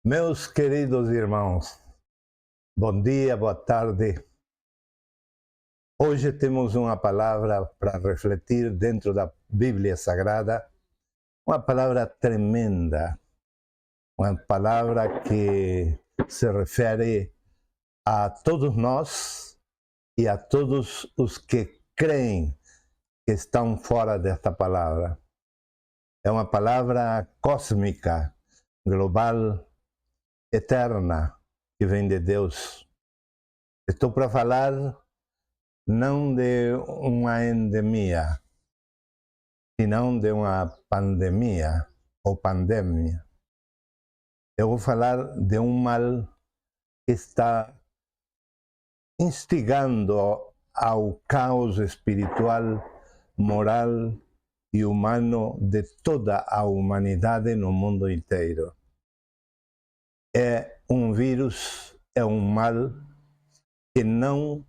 Meus queridos irmãos, bom dia, boa tarde. Hoje temos uma palavra para refletir dentro da Bíblia Sagrada, uma palavra tremenda, uma palavra que se refere a todos nós e a todos os que creem que estão fora desta palavra. É uma palavra cósmica, global, eterna, que vem de Deus. Estou para falar não de uma endemia, senão de uma pandemia ou pandemia. Eu vou falar de um mal que está instigando ao caos espiritual, moral e humano de toda a humanidade no mundo inteiro. É um vírus, é um mal que não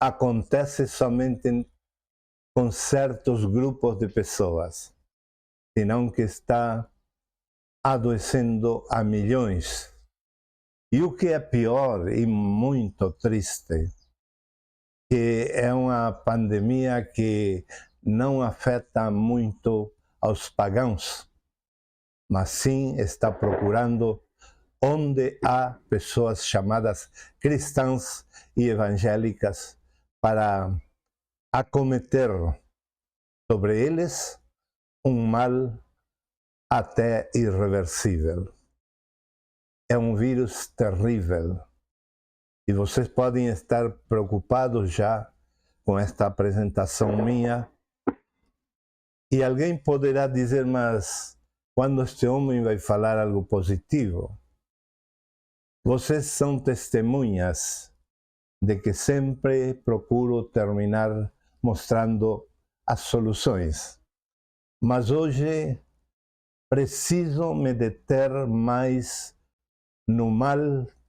acontece somente com certos grupos de pessoas, senão que está adoecendo a milhões. E o que é pior e muito triste, que é uma pandemia que não afeta muito aos pagãos, mas sim está procurando onde há pessoas chamadas cristãs e evangélicas para acometer sobre eles um mal até irreversível. É um vírus terrível e vocês podem estar preocupados já com esta apresentação minha. E alguém poderá dizer, mas quando este homem vai falar algo positivo? Vocês são testemunhas de que sempre procuro terminar mostrando as soluções. Mas hoje preciso me deter mais no mal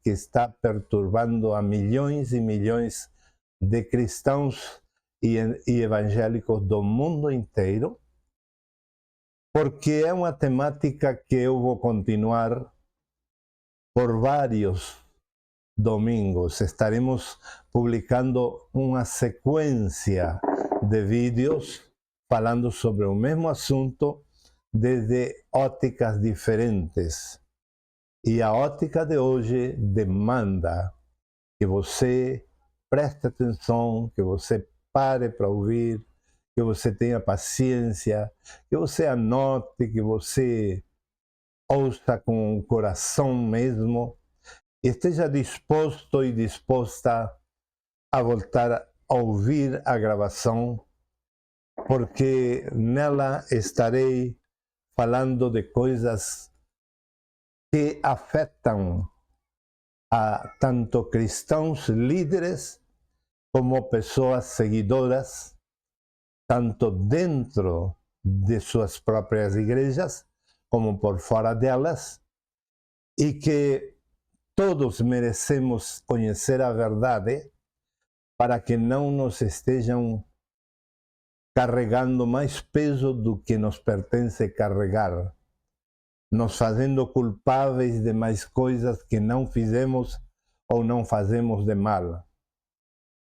que está perturbando a milhões e milhões de cristãos e evangélicos do mundo inteiro, porque é uma temática que eu vou continuar por vários domingos. Estaremos publicando uma sequência de vídeos falando sobre o mesmo assunto desde óticas diferentes. E a ótica de hoje demanda que você preste atenção, que você pare para ouvir, que você tenha paciência, que você anote, que você ouça com o coração mesmo, e esteja disposto e disposta a voltar a ouvir a gravação, porque nela estarei falando de coisas que afetam a tanto cristãos líderes como pessoas seguidoras, tanto dentro de suas próprias igrejas como por fora delas, e que todos merecemos conhecer a verdade para que não nos estejam carregando mais peso do que nos pertence carregar, nos fazendo culpáveis de mais coisas que não fizemos ou não fazemos de mal.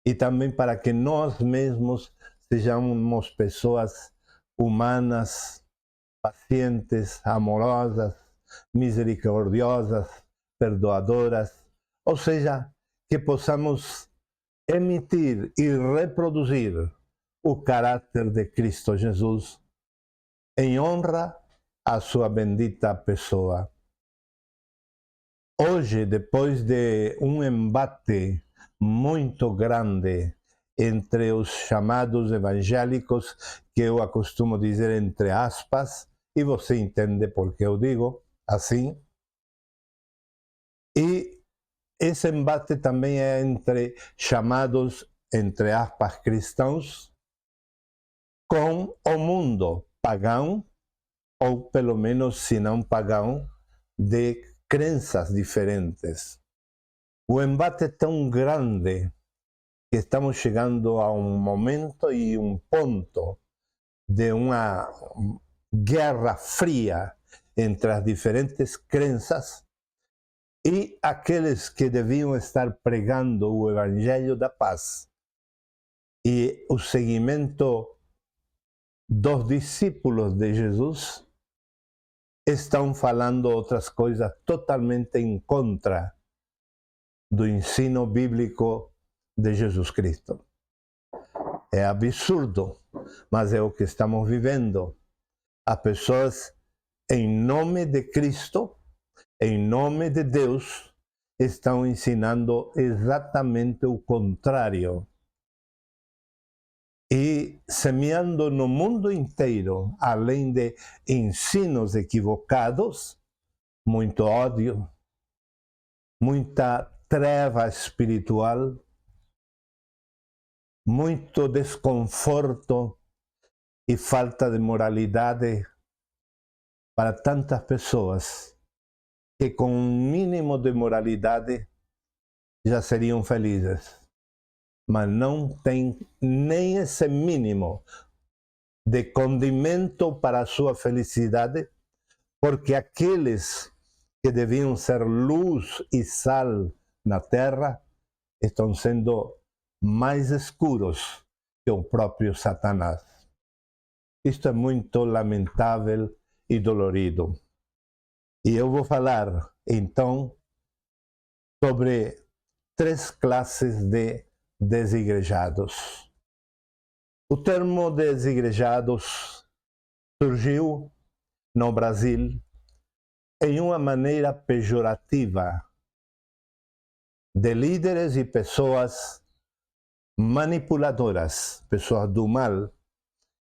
E também para que nós mesmos sejamos pessoas humanas, pacientes, amorosas, misericordiosas, perdoadoras, ou seja, que possamos emitir e reproduzir o caráter de Cristo Jesus em honra à sua bendita pessoa. Hoje, depois de um embate muito grande entre os chamados evangélicos, que eu acostumo dizer entre aspas, e você entende por que eu digo assim, e esse embate também é entre chamados, entre aspas, cristãos, com o mundo pagão, ou pelo menos, se não pagão, de crenças diferentes. O embate é tão grande que estamos chegando a um momento e um ponto de uma guerra fria entre as diferentes crenças e aqueles que deviam estar pregando o Evangelho da Paz e o seguimento dos discípulos de Jesus, estão falando outras coisas totalmente em contra do ensino bíblico de Jesus Cristo. É absurdo, mas é o que estamos vivendo. As pessoas, em nome de Cristo, em nome de Deus, estão ensinando exatamente o contrário. E semeando no mundo inteiro, além de ensinos equivocados, muito ódio, muita treva espiritual, muito desconforto e falta de moralidade para tantas pessoas que com um mínimo de moralidade já seriam felizes, mas não tem nem esse mínimo de condimento para a sua felicidade, porque aqueles que deviam ser luz e sal na terra estão sendo mais escuros que o próprio Satanás. Isto é muito lamentável e dolorido. E eu vou falar, então, sobre 3 classes de desigrejados. O termo desigrejados surgiu no Brasil em uma maneira pejorativa de líderes e pessoas manipuladoras, pessoas do mal,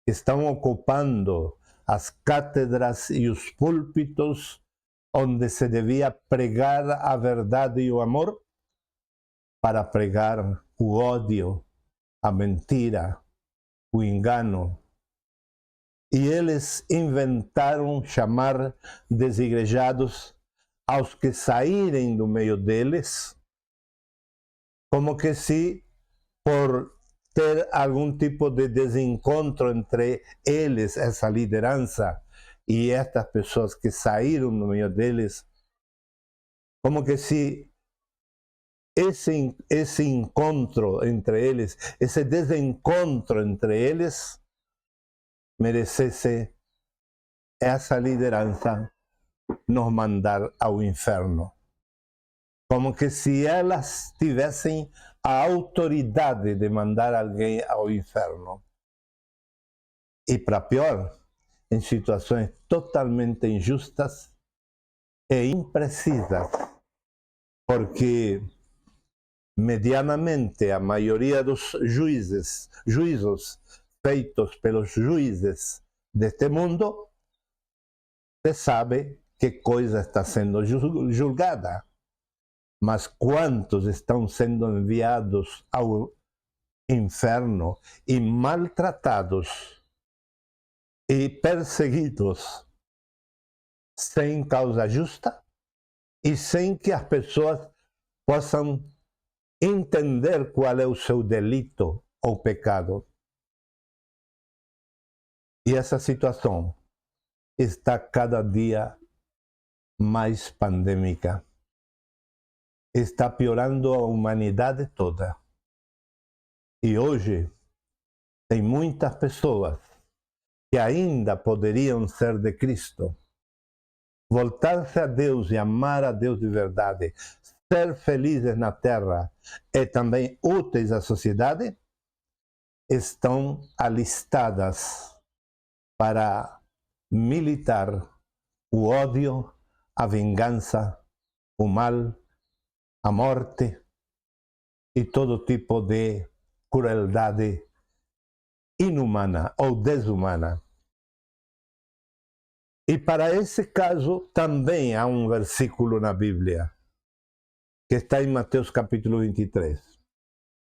que estão ocupando as cátedras e os púlpitos onde se devia pregar a verdade e o amor, para pregar o ódio, a mentira, o engano. E eles inventaram chamar desigrejados aos que saírem do meio deles, como que se por ter algum tipo de desencontro entre eles, essa liderança, e estas pessoas que saíram do meio deles, como que se esse encontro entre eles, esse desencontro entre eles, merecesse essa liderança nos mandar ao inferno. Como que se elas tivessem a autoridade de mandar alguém ao inferno. E para pior, em situações totalmente injustas e imprecisas, porque medianamente a maioria dos juízos feitos pelos juízes deste mundo, se sabe que coisa está sendo julgada, mas quantos estão sendo enviados ao inferno e maltratados e perseguidos sem causa justa e sem que as pessoas possam entender qual é o seu delito ou pecado. E essa situação está cada dia mais pandêmica. Está piorando a humanidade toda. E hoje tem muitas pessoas que ainda poderiam ser de Cristo, voltar-se a Deus e amar a Deus de verdade, ser felizes na terra e também úteis à sociedade, estão alistadas para militar o ódio, a vingança, o mal, a morte e todo tipo de crueldade inumana ou desumana. E para esse caso também há um versículo na Bíblia, que está em Mateus capítulo 23,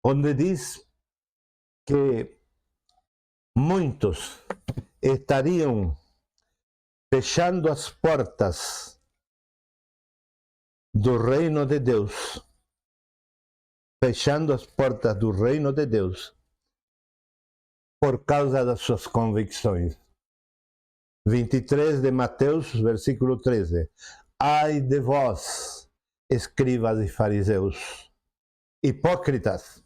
onde diz que muitos estariam fechando as portas do reino de Deus, fechando as portas do reino de Deus por causa das suas convicções. 23 de Mateus, versículo 13. Ai de vós, escribas e fariseus, hipócritas,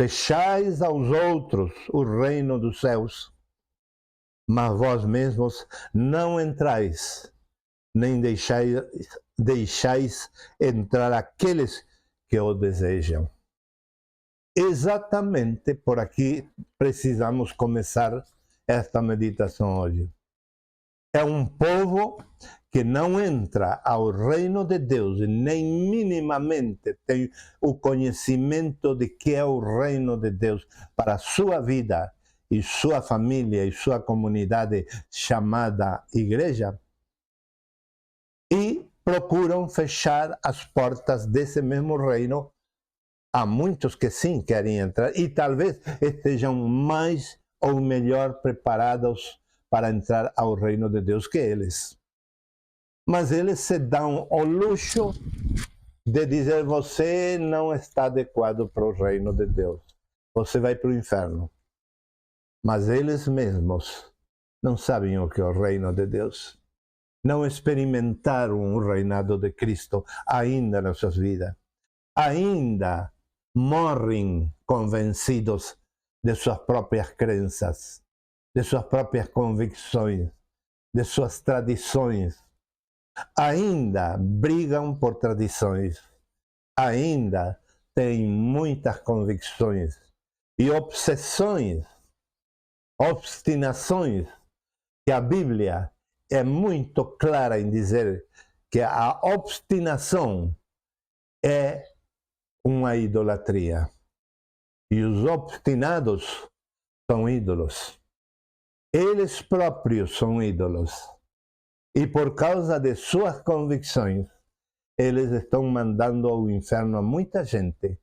fechais aos outros o reino dos céus, mas vós mesmos não entrais, nem deixais entrar aqueles que o desejam. Exatamente por aqui precisamos começar esta meditação hoje. É um povo que não entra ao reino de Deus e nem minimamente tem o conhecimento de que é o reino de Deus para a sua vida e sua família e sua comunidade chamada igreja, e procuram fechar as portas desse mesmo reino a muitos que sim querem entrar e talvez estejam mais ou melhor preparados para entrar ao reino de Deus que eles. Mas eles se dão o luxo de dizer: você não está adequado para o reino de Deus, você vai para o inferno. Mas eles mesmos não sabem o que é o reino de Deus. Não experimentaram o reinado de Cristo ainda nas suas vidas. Ainda morrem convencidos de suas próprias crenças, de suas próprias convicções, de suas tradições. Ainda brigam por tradições. Ainda têm muitas convicções e obsessões, obstinações, que a Bíblia é muito clara em dizer que a obstinação é uma idolatria. E os obstinados são ídolos. Eles próprios são ídolos. E por causa de suas convicções, eles estão mandando ao inferno a muita gente.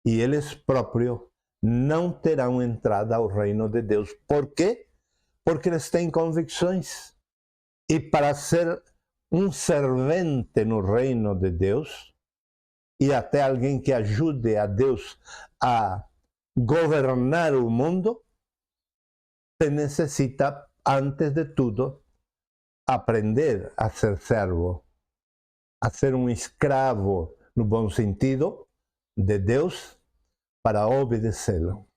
E eles próprios não terão entrada ao reino de Deus. Por quê? Porque eles têm convicções. E para ser um servente no reino de Deus, e até alguém que ajude a Deus a governar o mundo, se necessita, antes de tudo, aprender a ser servo, a ser um escravo, no bom sentido, de Deus, para obedecê-lo.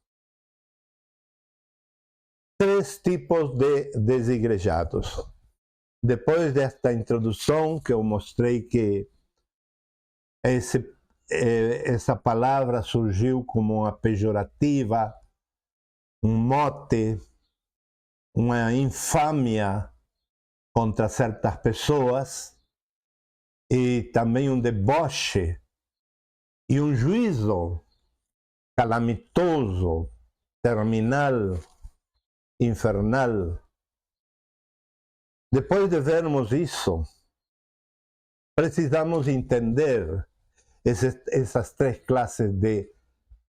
3 tipos de desigrejados. Depois desta introdução que eu mostrei que essa palavra surgiu como uma pejorativa, um mote, uma infâmia contra certas pessoas, e também um deboche e um juízo calamitoso, terminal, infernal. Depois de vermos isso, precisamos entender essas 3 classes de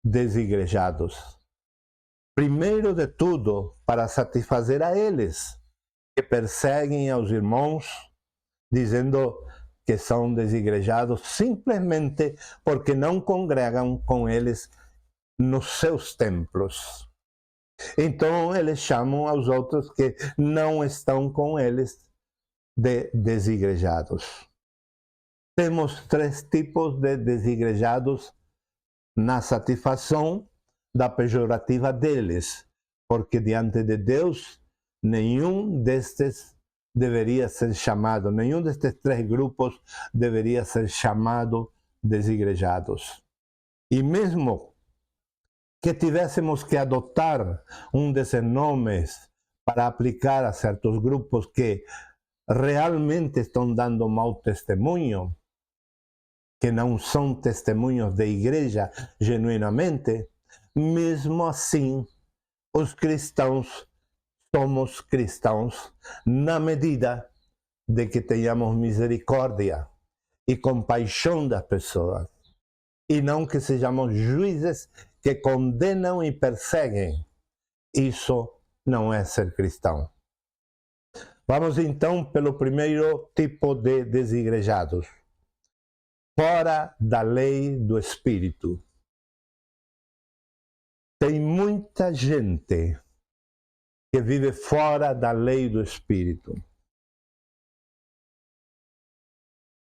desigrejados. Primeiro de tudo, para satisfazer a eles, que perseguem aos irmãos, dizendo que são desigrejados simplesmente porque não congregam com eles nos seus templos. Então eles chamam aos outros que não estão com eles de desigrejados. Temos 3 tipos de desigrejados na satisfação da pejorativa deles, porque diante de Deus nenhum destes deveria ser chamado, nenhum destes 3 grupos deveria ser chamado desigrejados. E mesmo que tivéssemos que adotar um desses nomes para aplicar a certos grupos que realmente estão dando mau testemunho, que não são testemunhos de igreja genuinamente, mesmo assim, os cristãos somos cristãos na medida de que tenhamos misericórdia e compaixão das pessoas, e não que sejamos juízes que condenam e perseguem. Isso não é ser cristão. Vamos então pelo primeiro tipo de desigrejados. Fora da lei do Espírito. Tem muita gente que vive fora da lei do Espírito.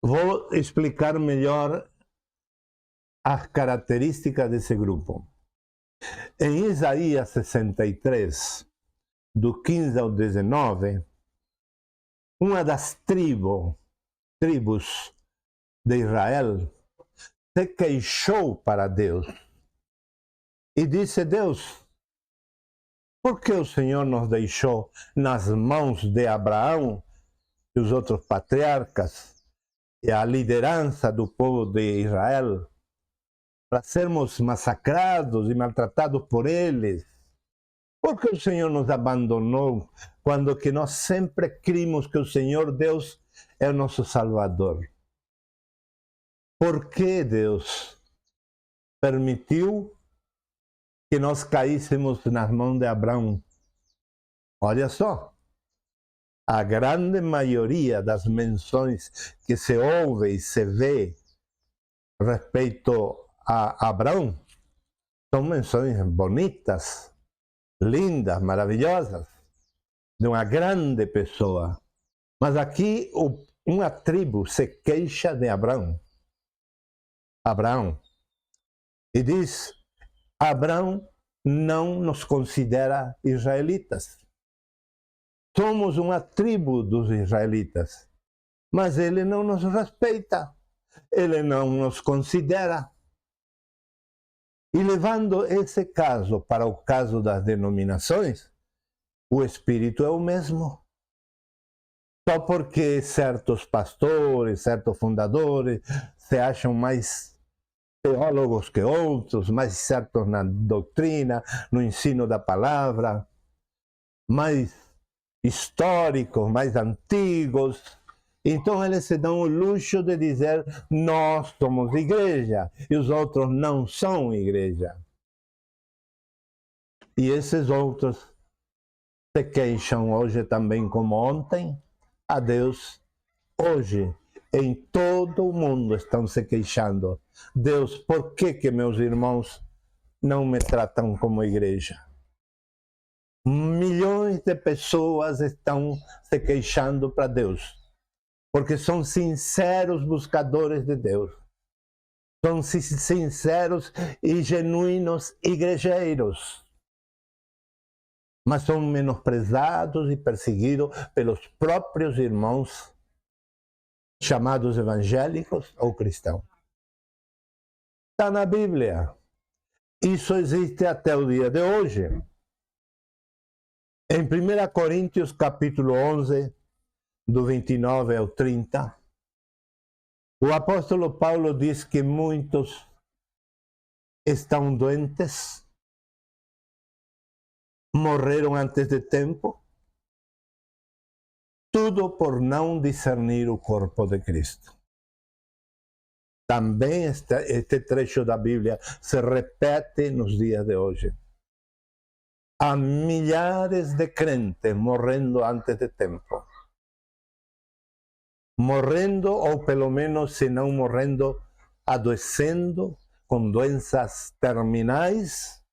Vou explicar melhor as características desse grupo. Em Isaías 63, do 15 ao 19, uma das tribos de Israel se queixou para Deus e disse: Deus, por que o Senhor nos deixou nas mãos de Abraão e os outros patriarcas e a liderança do povo de Israel para sermos massacrados e maltratados por eles? Por que o Senhor nos abandonou quando que nós sempre crimos que o Senhor Deus é o nosso Salvador? Por que Deus permitiu que nós caíssemos nas mãos de Abraão? Olha só, a grande maioria das menções que se ouve e se vê respeito a Abraão são menções bonitas, lindas, maravilhosas, de uma grande pessoa. Mas aqui uma tribo se queixa de Abraão. E diz: Abraão não nos considera israelitas. Somos uma tribo dos israelitas, mas ele não nos respeita, ele não nos considera. E levando esse caso para o caso das denominações, o espírito é o mesmo. Só porque certos pastores, certos fundadores se acham mais teólogos que outros, mais certos na doutrina, no ensino da palavra, mais históricos, mais antigos, então eles se dão o luxo de dizer: nós somos igreja e os outros não são igreja. E esses outros se queixam hoje também, como ontem, a Deus. Hoje, em todo o mundo estão se queixando: Deus, por que meus irmãos não me tratam como igreja? Milhões de pessoas estão se queixando para Deus, porque são sinceros buscadores de Deus. São sinceros e genuínos igrejeiros, mas são menosprezados e perseguidos pelos próprios irmãos chamados evangélicos ou cristãos. Está na Bíblia. Isso existe até o dia de hoje. Em 1 Coríntios capítulo 11, do 29 ao 30, o apóstolo Paulo diz que muitos estão doentes, morreram antes de tempo, tudo por não discernir o corpo de Cristo. Também este trecho da Bíblia se repete nos dias de hoje. Há milhares de crentes morrendo antes de tempo. Morrendo, ou pelo menos, se não morrendo, adoecendo com doenças terminais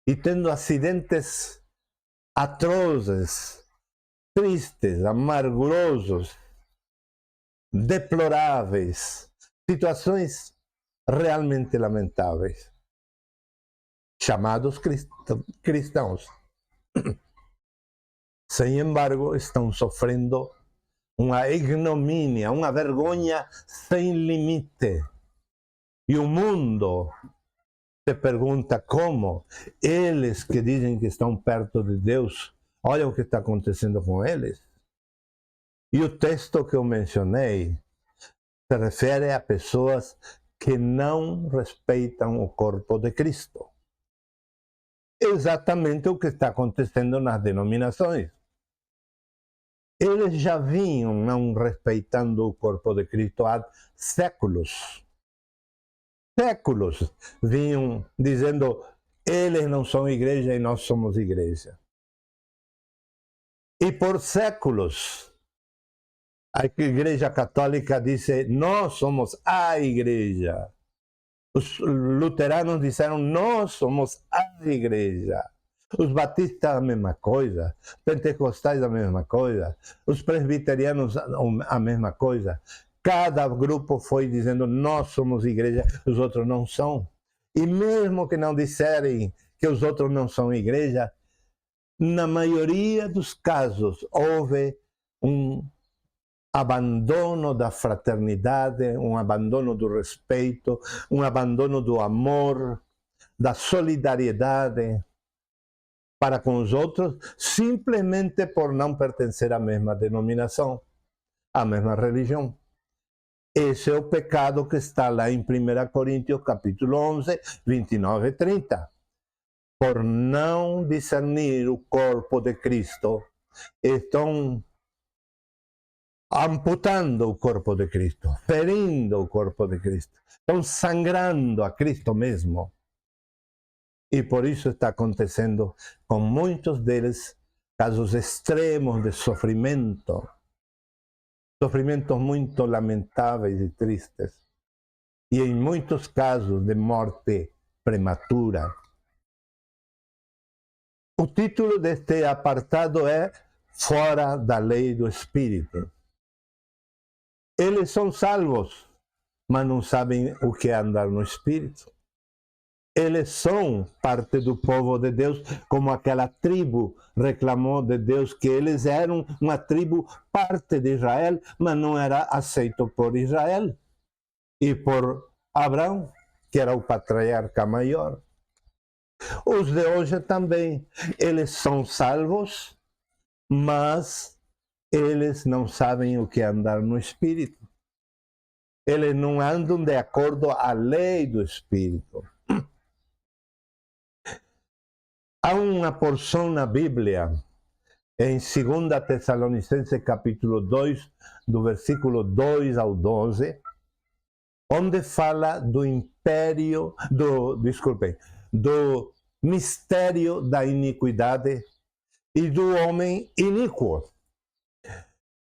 e tendo acidentes atrozes, tristes, amargurosos, deploráveis, situações realmente lamentáveis, chamados cristãos. Sem embargo, estão sofrendo uma ignomínia, uma vergonha sem limite. E o mundo se pergunta como eles que dizem que estão perto de Deus, olha o que está acontecendo com eles. E o texto que eu mencionei se refere a pessoas que não respeitam o corpo de Cristo. Exatamente o que está acontecendo nas denominações. Eles já vinham não respeitando o corpo de Cristo há séculos. Séculos vinham dizendo: eles não são igreja e nós somos igreja. E por séculos, a Igreja Católica disse: nós somos a igreja. Os luteranos disseram: nós somos a igreja. Os batistas a mesma coisa, pentecostais a mesma coisa, os presbiterianos a mesma coisa. Cada grupo foi dizendo, nós somos igreja, os outros não são. E mesmo que não disserem que os outros não são igreja, na maioria dos casos houve um abandono da fraternidade, um abandono do respeito, um abandono do amor, da solidariedade para com os outros, simplesmente por não pertencer à mesma denominação, à mesma religião. Esse é o pecado que está lá em 1 Coríntios capítulo 11, 29 e 30. Por não discernir o corpo de Cristo, estão amputando o corpo de Cristo, ferindo o corpo de Cristo, estão sangrando a Cristo mesmo. E por isso está acontecendo com muitos deles casos extremos de sofrimento, sofrimentos muito lamentáveis e tristes, e em muitos casos de morte prematura. O título deste apartado é Fora da Lei do Espírito. Eles são salvos, mas não sabem o que é andar no Espírito. Eles são parte do povo de Deus, como aquela tribo reclamou de Deus que eles eram uma tribo parte de Israel, mas não era aceito por Israel e por Abraão, que era o patriarca maior. Os de hoje também, eles são salvos, mas eles não sabem o que é andar no Espírito. Eles não andam de acordo à lei do Espírito. Há uma porção na Bíblia, em 2 Tessalonicenses capítulo 2, do versículo 2 ao 12, onde fala do do mistério da iniquidade e do homem iníquo.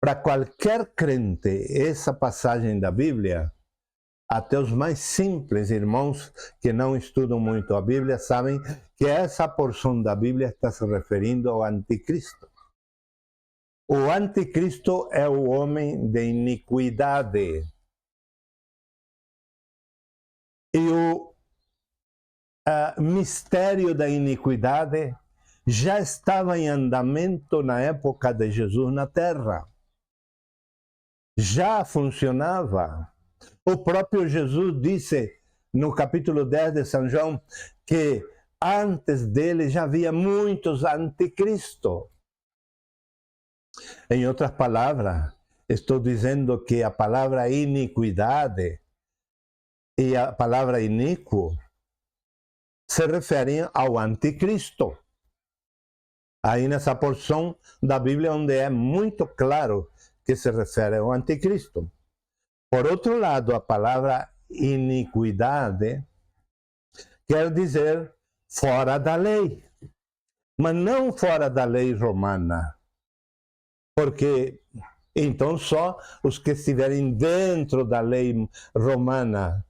Para qualquer crente, essa passagem da Bíblia, até os mais simples irmãos que não estudam muito a Bíblia, sabem que essa porção da Bíblia está se referindo ao anticristo. O anticristo é o homem de iniquidade. E o mistério da iniquidade já estava em andamento na época de Jesus na terra. Já funcionava. O próprio Jesus disse no capítulo 10 de São João que antes dele já havia muitos anticristos. Em outras palavras, estou dizendo que a palavra iniquidade e a palavra iníquo se referem ao anticristo. Aí nessa porção da Bíblia onde é muito claro que se refere ao anticristo. Por outro lado, a palavra iniquidade quer dizer fora da lei, mas não fora da lei romana, porque então só os que estiverem dentro da lei romana,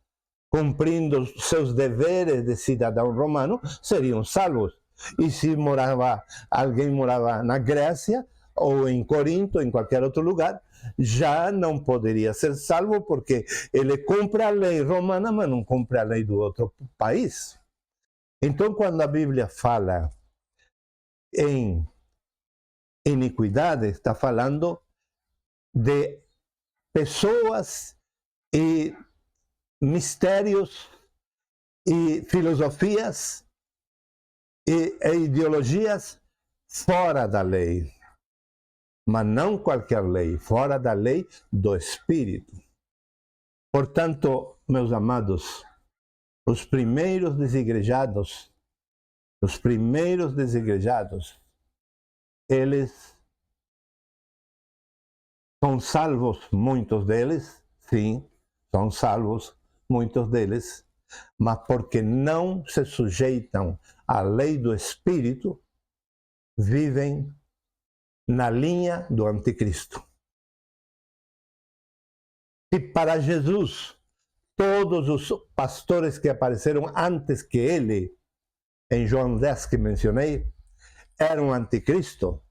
cumprindo seus deveres de cidadão romano, seriam salvos. E se alguém morava na Grécia, ou em Corinto, ou em qualquer outro lugar, já não poderia ser salvo, porque ele cumpre a lei romana, mas não cumpre a lei do outro país. Então, quando a Bíblia fala em iniquidade, está falando de pessoas e mistérios e filosofias e ideologias fora da lei. Mas não qualquer lei, fora da lei do Espírito. Portanto, meus amados, os primeiros desigrejados, eles são salvos, muitos deles, sim, são salvos, muitos deles, mas porque não se sujeitam à lei do Espírito, vivem na linha do anticristo. E para Jesus, todos os pastores que apareceram antes que ele, em João 10 que mencionei, era um anticristo?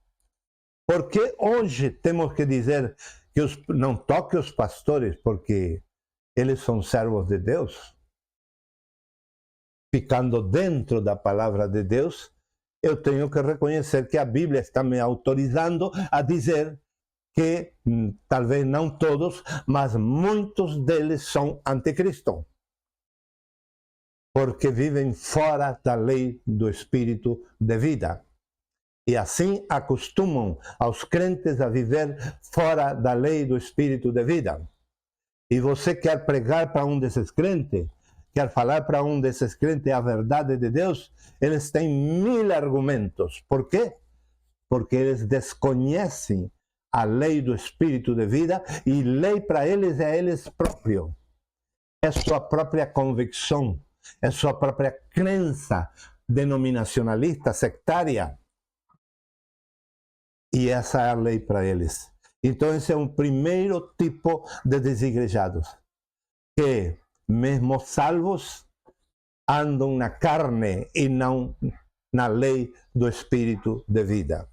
Porque hoje temos que dizer que não toque os pastores, porque eles são servos de Deus? Ficando dentro da palavra de Deus, eu tenho que reconhecer que a Bíblia está me autorizando a dizer que, talvez não todos, mas muitos deles são anticristo, porque vivem fora da lei do Espírito de vida. E assim acostumam aos crentes a viver fora da lei do Espírito de vida. E você quer pregar para um desses crentes, quer falar para um desses crentes a verdade de Deus, eles têm 1000 argumentos. Por quê? Porque eles desconhecem a lei do Espírito de vida, e lei para eles é eles próprios. É sua própria convicção, é sua própria crença denominacionalista, sectária. E essa é a lei para eles. Então esse é um primeiro tipo de desigrejados, que mesmo salvos andam na carne e não na lei do Espírito de vida.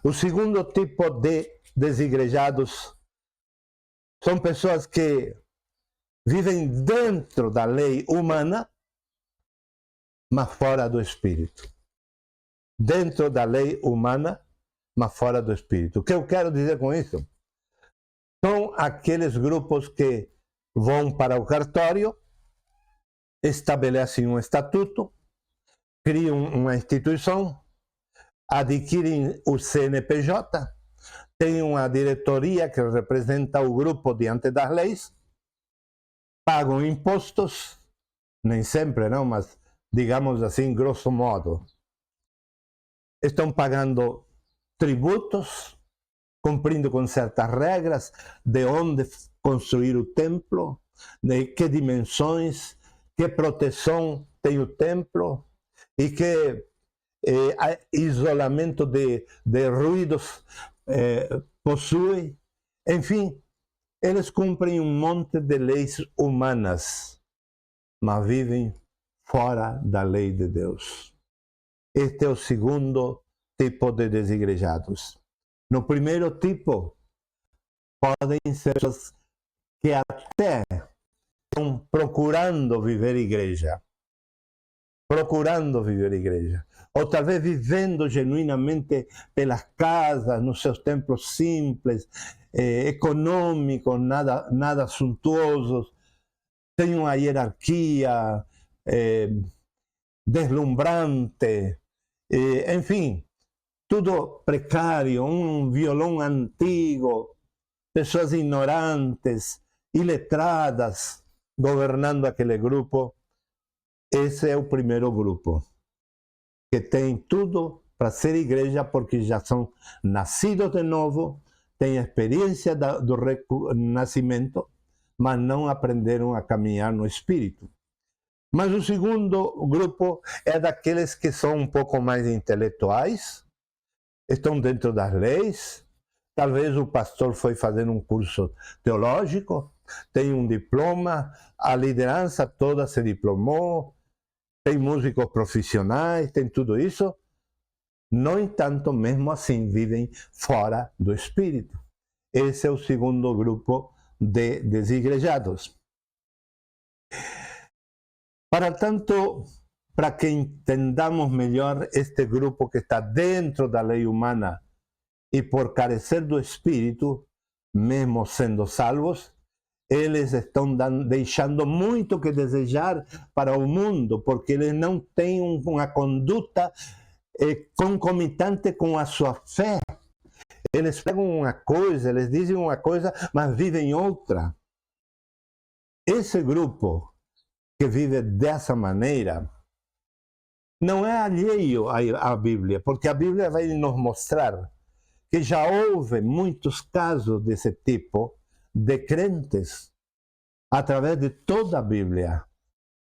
O segundo tipo de desigrejados são pessoas que vivem dentro da lei humana, mas fora do Espírito. Dentro da lei humana, mas fora do Espírito. O que eu quero dizer com isso? São aqueles grupos que vão para o cartório, estabelecem um estatuto, criam uma instituição, adquirem o CNPJ, têm uma diretoria que representa o grupo diante das leis, pagam impostos, nem sempre, não, mas digamos assim, grosso modo. Estão pagando tributos, cumprindo com certas regras de onde construir o templo, de que dimensões, que proteção tem o templo e que isolamento de ruídos possui. Enfim, eles cumprem um monte de leis humanas, mas vivem fora da lei de Deus. Este é o segundo tipo de desigrejados. No primeiro tipo, podem ser pessoas que até estão procurando viver igreja. Ou talvez vivendo genuinamente pelas casas, nos seus templos simples, econômicos, nada suntuosos. Tem uma hierarquia deslumbrante, enfim, tudo precário, um violão antigo, pessoas ignorantes, iletradas, governando aquele grupo. Esse é o primeiro grupo, que tem tudo para ser igreja, porque já são nascidos de novo, têm a experiência do nascimento, mas não aprenderam a caminhar no Espírito. Mas o segundo grupo é daqueles que são um pouco mais intelectuais, estão dentro das leis. Talvez o pastor foi fazer um curso teológico, tem um diploma, a liderança toda se diplomou, tem músicos profissionais, tem tudo isso. No entanto, mesmo assim, vivem fora do Espírito. Esse é o segundo grupo de desigrejados. Para tanto, para que entendamos melhor este grupo que está dentro da lei humana e por carecer do Espírito, mesmo sendo salvos, eles estão deixando muito que desejar para o mundo, porque eles não têm uma conduta concomitante com a sua fé. Eles pegam uma coisa, eles dizem uma coisa, mas vivem outra. Esse grupo que vive dessa maneira não é alheio à Bíblia, porque a Bíblia vai nos mostrar que já houve muitos casos desse tipo de crentes através de toda a Bíblia.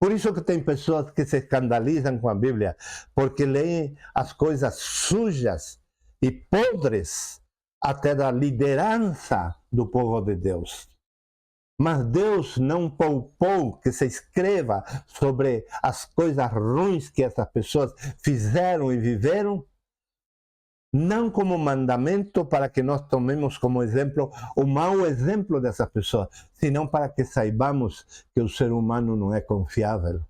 Por isso que tem pessoas que se escandalizam com a Bíblia, porque leem as coisas sujas e podres até da liderança do povo de Deus. Mas Deus não poupou que se escreva sobre as coisas ruins que essas pessoas fizeram e viveram, não como mandamento para que nós tomemos como exemplo o mau exemplo dessas pessoas, senão para que saibamos que o ser humano não é confiável.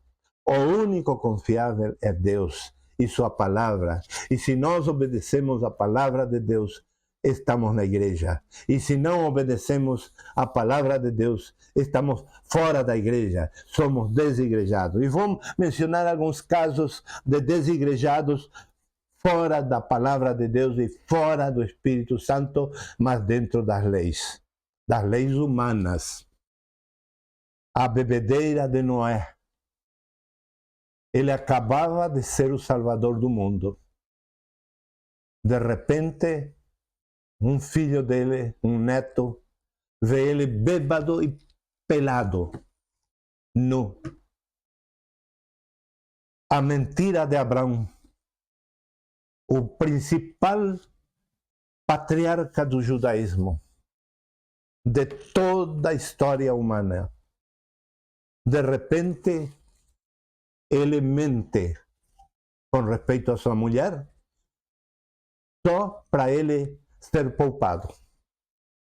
O único confiável é Deus e sua palavra. E se nós obedecemos a palavra de Deus, estamos na igreja. E se não obedecemos a palavra de Deus, estamos fora da igreja, somos desigrejados. E vamos mencionar alguns casos de desigrejados fora da palavra de Deus e fora do Espírito Santo, mas dentro das leis humanas. A bebedeira de Noé. Ele acabava de ser o Salvador do mundo. De repente, um filho dele, um neto, vê ele bêbado e pelado, nu. A mentira de Abraão, o principal patriarca do judaísmo, de toda a história humana. De repente, ele mente com respeito a sua mulher, só para ele ser poupado.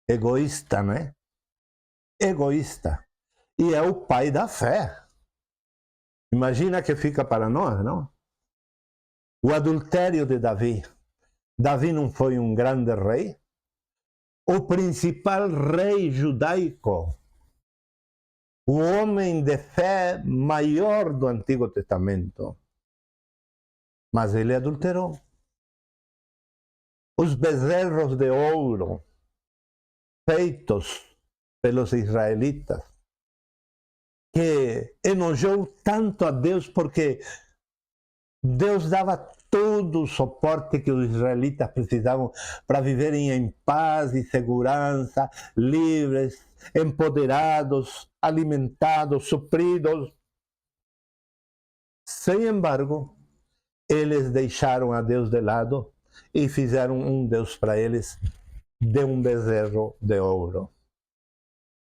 Egoísta, né? Egoísta. E é o pai da fé. Imagina que fica para nós, não? O adultério de Davi. Davi não foi um grande rei? O principal rei judaico. O homem de fé maior do Antigo Testamento. Mas ele adulterou. Os bezerros de ouro feitos pelos israelitas, que enojou tanto a Deus porque Deus dava todo o suporte que os israelitas precisavam para viverem em paz e segurança, livres, empoderados, alimentados, supridos. Sem embargo, eles deixaram a Deus de lado e fizeram um Deus para eles de um bezerro de ouro.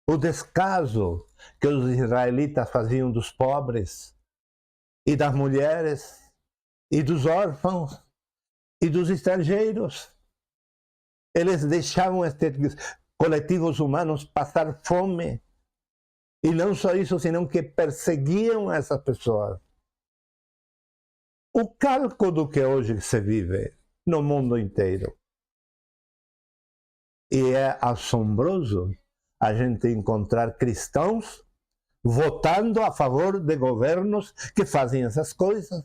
O descaso que os israelitas faziam dos pobres e das mulheres e dos órfãos e dos estrangeiros. Eles deixavam estes coletivos humanos passar fome. E não só isso, senão que perseguiam essas pessoas. O calco do que hoje se vive no mundo inteiro. E é assombroso a gente encontrar cristãos votando a favor de governos que fazem essas coisas,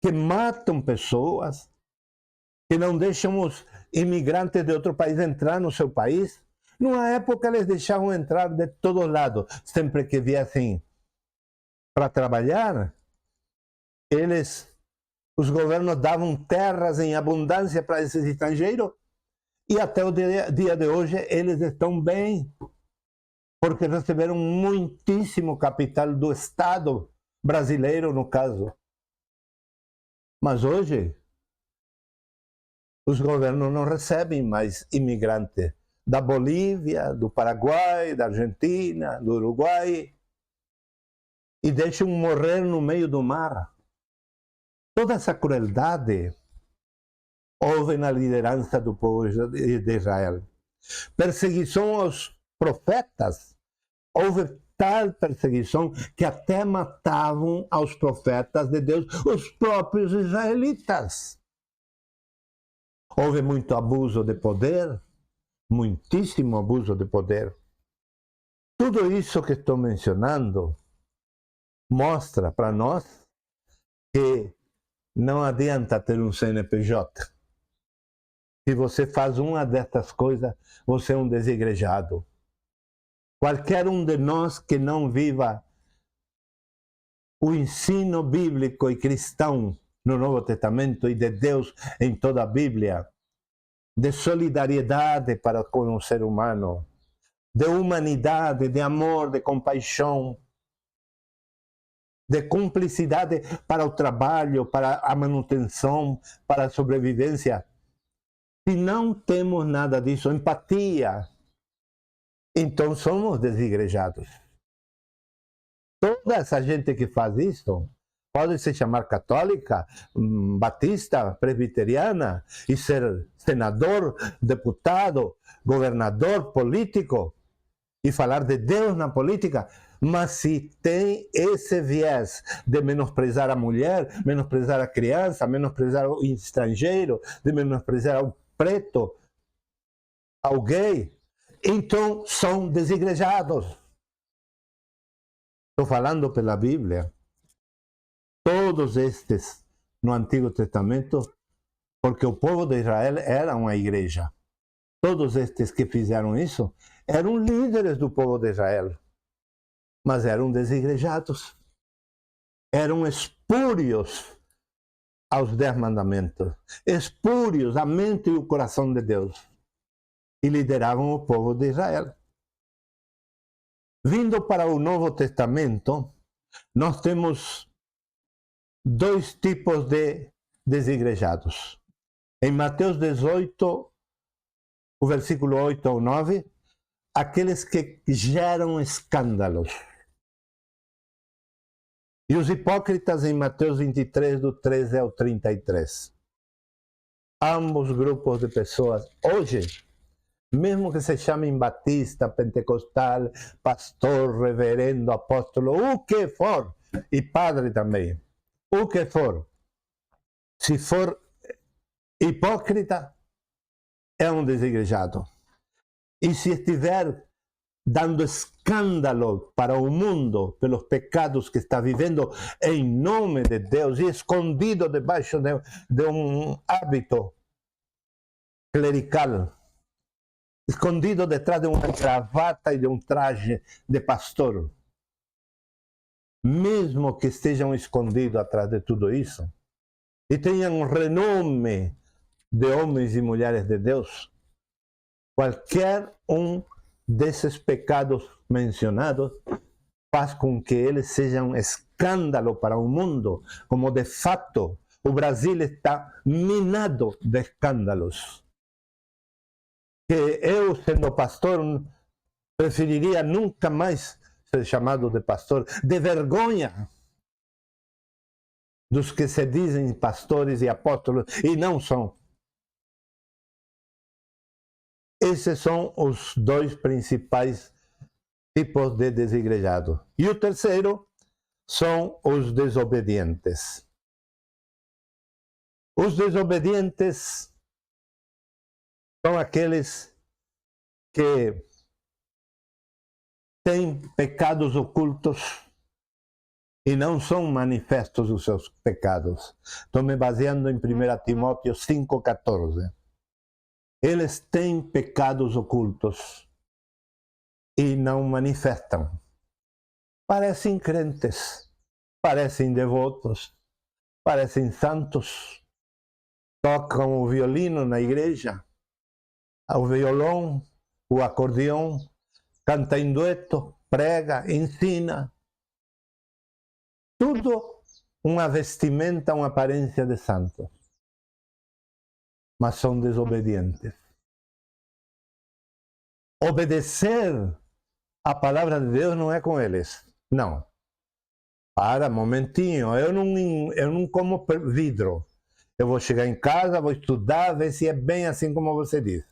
que matam pessoas, que não deixam os imigrantes de outro país entrar no seu país. Numa época eles deixavam entrar de todos lados, sempre que viessem para trabalhar, os governos davam terras em abundância para esses estrangeiros, e até o dia de hoje eles estão bem, porque receberam muitíssimo capital do Estado brasileiro, no caso. Mas hoje, os governos não recebem mais imigrantes da Bolívia, do Paraguai, da Argentina, do Uruguai, e deixam morrer no meio do mar. Toda essa crueldade houve na liderança do povo de Israel. Perseguição aos profetas. Houve tal perseguição que até matavam aos profetas de Deus, os próprios israelitas. Houve muito abuso de poder, muitíssimo abuso de poder. Tudo isso que estou mencionando mostra para nós que não adianta ter um CNPJ. Se você faz uma dessas coisas, você é um desigrejado. Qualquer um de nós que não viva o ensino bíblico e cristão no Novo Testamento e de Deus em toda a Bíblia, de solidariedade para com o ser humano, de humanidade, de amor, de compaixão, de cumplicidade para o trabalho, para a manutenção, para a sobrevivência. Se não temos nada disso, empatia, então somos desigrejados. Toda essa gente que faz isso pode se chamar católica, batista, presbiteriana e ser senador, deputado, governador, político e falar de Deus na política, mas se tem esse viés de menosprezar a mulher, menosprezar a criança, menosprezar o estrangeiro, de menosprezar o preto, ao gay, então são desigrejados. Estou falando pela Bíblia. Todos estes no Antigo Testamento, porque o povo de Israel era uma igreja. Todos estes que fizeram isso eram líderes do povo de Israel, mas eram desigrejados. Eram espúrios aos 10 mandamentos, espúrios à mente e o coração de Deus, e lideravam o povo de Israel. Vindo para o Novo Testamento, nós temos dois tipos de desigrejados. Em Mateus 18, o versículo 8 ao 9, aqueles que geram escândalos. E os hipócritas em Mateus 23, do 13 ao 33. Ambos grupos de pessoas, hoje, mesmo que se chamem batista, pentecostal, pastor, reverendo, apóstolo, o que for, e padre também, o que for, se for hipócrita, é um desigrejado. E se estiver dando escândalo para o mundo pelos pecados que está vivendo em nome de Deus e escondido debaixo de um hábito clerical, escondido detrás de uma gravata e de um traje de pastor, mesmo que estejam escondidos atrás de tudo isso e tenham um renome de homens e mulheres de Deus, qualquer um desses pecados mencionados faz com que eles sejam um escândalo para o mundo, como de fato o Brasil está minado de escândalos. Que eu, sendo pastor, preferiria nunca mais ser chamado de pastor, de vergonha dos que se dizem pastores e apóstolos e não são. Esses são os dois principais tipos de desigrejado. E o terceiro são os desobedientes. Os desobedientes são aqueles que têm pecados ocultos e não são manifestos os seus pecados. Estou me baseando em 1 Timóteo 5,14. Eles têm pecados ocultos e não manifestam. Parecem crentes, parecem devotos, parecem santos, tocam o violino na igreja, o violão, o acordeão, canta em dueto, prega, ensina. Tudo uma vestimenta, uma aparência de santo. Mas são desobedientes. Obedecer a palavra de Deus não é com eles. Não. Para, momentinho, eu não como vidro. Eu vou chegar em casa, vou estudar, ver se é bem assim como você diz.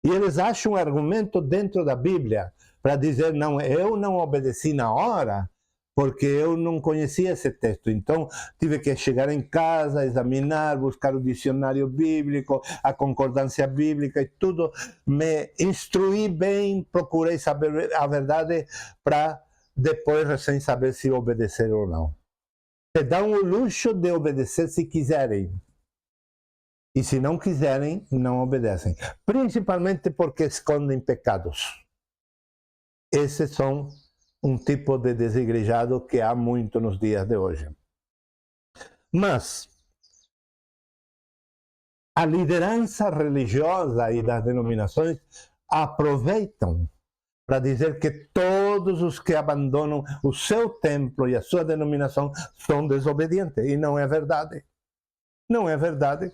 E eles acham um argumento dentro da Bíblia para dizer, não, eu não obedeci na hora, porque eu não conhecia esse texto. Então, tive que chegar em casa, examinar, buscar o dicionário bíblico, a concordância bíblica e tudo. Me instruí bem, procurei saber a verdade para depois, recém, saber se obedecer ou não. Se dão o luxo de obedecer se quiserem. E se não quiserem, não obedecem. Principalmente porque escondem pecados. Esses são um tipo de desigrejado que há muito nos dias de hoje. Mas a liderança religiosa e das denominações aproveitam para dizer que todos os que abandonam o seu templo e a sua denominação são desobedientes. E não é verdade. Não é verdade.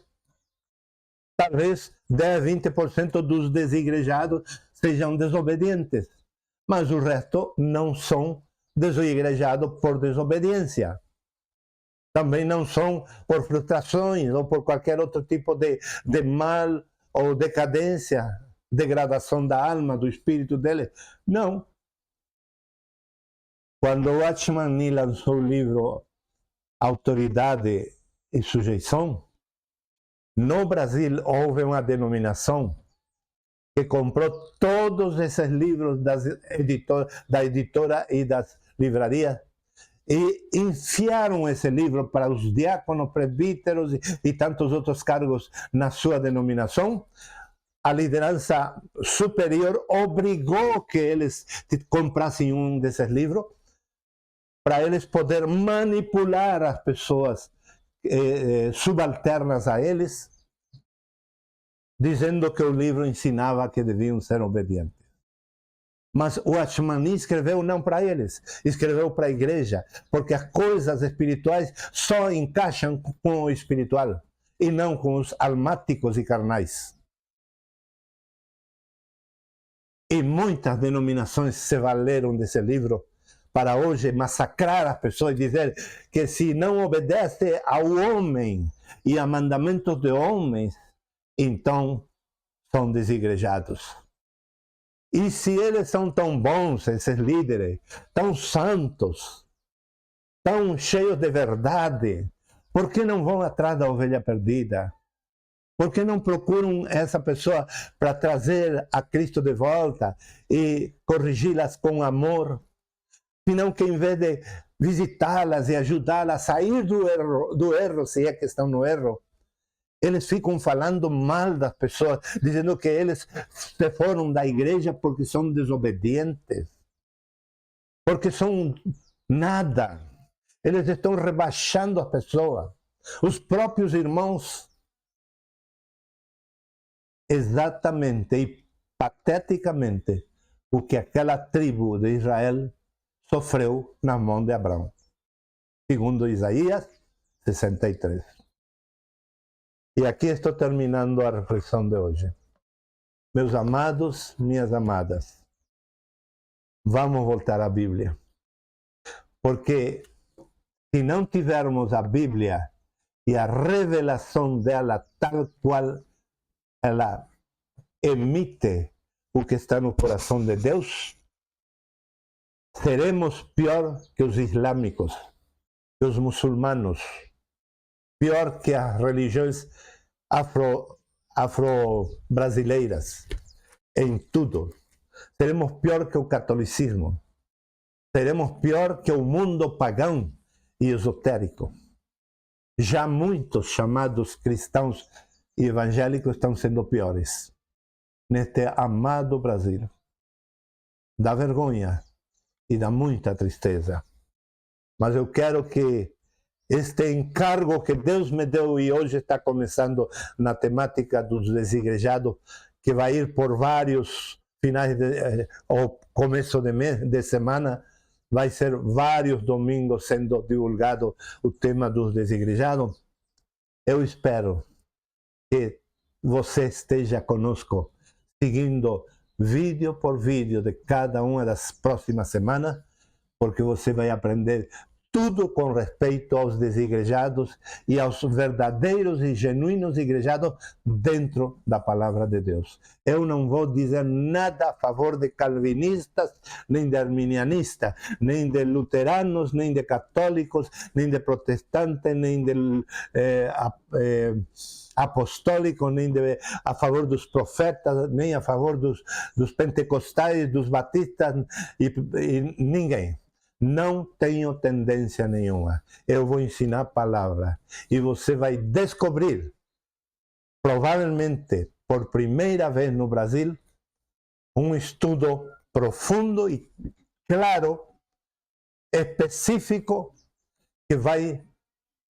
Talvez 10, 20% dos desigrejados sejam desobedientes. Mas o resto não são desigrejados por desobediência. Também não são por frustrações ou por qualquer outro tipo de mal ou decadência, degradação da alma, do espírito dele. Não. Quando Watchman Nee lançou o livro Autoridade e Sujeição, no Brasil houve uma denominação que comprou todos esses livros da editora e das livrarias e enfiaram esse livro para os diáconos, presbíteros e tantos outros cargos na sua denominação. A liderança superior obrigou que eles comprassem um desses livros para eles poder manipular as pessoas subalternas a eles, dizendo que o livro ensinava que deviam ser obedientes. Mas o Watchman Nee escreveu não para eles, escreveu para a igreja, porque as coisas espirituais só encaixam com o espiritual e não com os almáticos e carnais. E muitas denominações se valeram desse livro para hoje massacrar as pessoas e dizer que se não obedece ao homem e a mandamentos de homens, então são desigrejados. E se eles são tão bons, esses líderes, tão santos, tão cheios de verdade, por que não vão atrás da ovelha perdida? Por que não procuram essa pessoa para trazer a Cristo de volta e corrigi-las com amor? Senão que em vez de visitá-las e ajudá-las a sair do erro, se é que estão no erro, eles ficam falando mal das pessoas, dizendo que eles se foram da igreja porque são desobedientes, porque são nada. Eles estão rebaixando as pessoas, os próprios irmãos. Exatamente e pateticamente o que aquela tribo de Israel sofreu na mão de Abraão, segundo Isaías 63. E aqui estou terminando a reflexão de hoje. Meus amados, minhas amadas, vamos voltar à Bíblia. Porque se não tivermos a Bíblia e a revelação dela tal qual ela emite o que está no coração de Deus, seremos pior que os islâmicos, que os muçulmanos, pior que as religiões afro-brasileiras, em tudo. Seremos pior que o catolicismo, seremos pior que o mundo pagão e esotérico. Já muitos chamados cristãos e evangélicos estão sendo piores neste amado Brasil. Dá vergonha e dá muita tristeza. Mas eu quero que este encargo que Deus me deu e hoje está começando na temática dos desigrejados, que vai ir por vários finais ou começo de semana, vai ser vários domingos sendo divulgado o tema dos desigrejados. Eu espero que você esteja conosco, seguindo vídeo por vídeo de cada uma das próximas semanas, porque você vai aprender tudo com respeito aos desigrejados e aos verdadeiros e genuínos igrejados dentro da palavra de Deus. Eu não vou dizer nada a favor de calvinistas, nem de arminianistas, nem de luteranos, nem de católicos, nem de protestantes, nem de apostólicos, nem a favor dos profetas, nem a favor dos pentecostais, dos batistas e ninguém. Não tenho tendência nenhuma. Eu vou ensinar a palavra e você vai descobrir, provavelmente por primeira vez no Brasil, um estudo profundo e claro, específico, que vai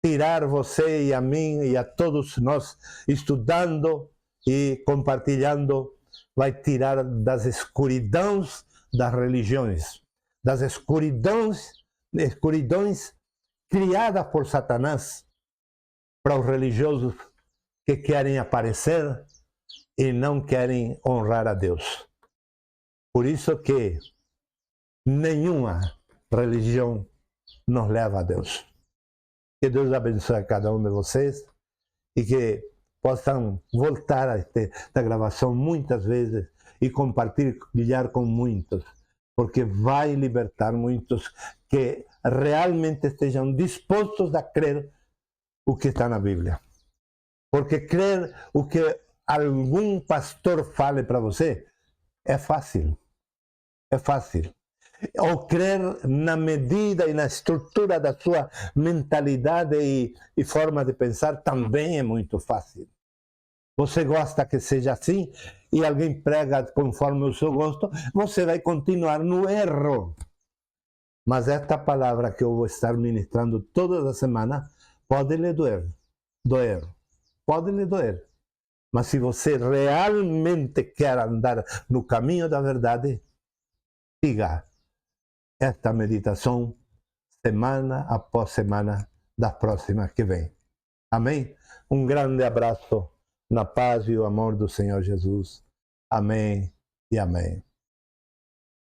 tirar você e a mim e a todos nós estudando e compartilhando, vai tirar das escuridões das religiões, das escuridões criadas por Satanás para os religiosos que querem aparecer e não querem honrar a Deus. Por isso que nenhuma religião nos leva a Deus. Que Deus abençoe a cada um de vocês e que possam voltar a esta gravação muitas vezes e compartilhar com muitos, porque vai libertar muitos que realmente estejam dispostos a crer o que está na Bíblia. Porque crer o que algum pastor fale para você é fácil. É fácil. Ou crer na medida e na estrutura da sua mentalidade e forma de pensar também é muito fácil. Você gosta que seja assim e alguém prega conforme o seu gosto, você vai continuar no erro. Mas esta palavra que eu vou estar ministrando toda a semana pode lhe doer. Pode lhe doer. Mas se você realmente quer andar no caminho da verdade, siga esta meditação semana após semana das próximas que vem. Amém? Um grande abraço na paz e o amor do Senhor Jesus. Amém e amém.